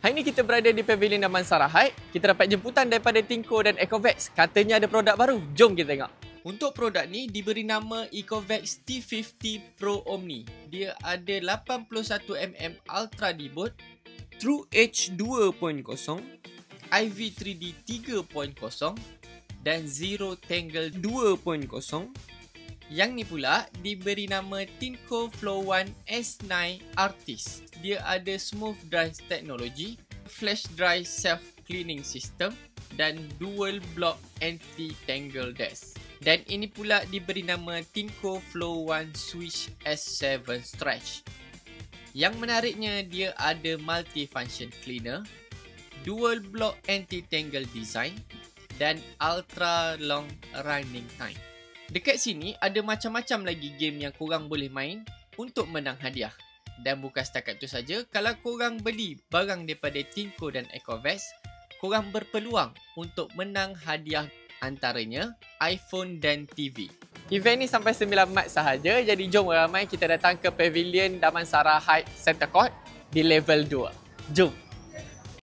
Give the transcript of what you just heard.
Hari ini kita berada di Pavilion Damansara Heights. Kita dapat jemputan daripada Tinko dan Ecovex. Katanya ada produk baru. Jom kita tengok. Untuk produk ni diberi nama Ecovex T50 Pro Omni. Dia ada 81mm Ultra Deboot, True H 2.0, IV 3D 3.0 dan Zero Tangle 2.0. Yang ni pula diberi nama Tinko Flow One S9 Artist. Dia ada Smooth Dry Technology, Flash Dry Self-Cleaning System dan Dual Block Anti-Tangle Desk. Dan ini pula diberi nama Tinko Flow One Swish S7 Stretch. Yang menariknya dia ada Multi-Function Cleaner, Dual Block Anti-Tangle Design dan Ultra Long Running Time. Dekat sini ada macam-macam lagi game yang korang boleh main untuk menang hadiah. Dan bukan setakat tu saja, kalau korang beli barang daripada Tinko dan Ecovex, korang berpeluang untuk menang hadiah, antaranya iPhone dan TV. Event ni sampai 9 Mac sahaja, jadi jom ramai kita datang ke Pavilion Damansara Heights Center Court di level 2. Jom!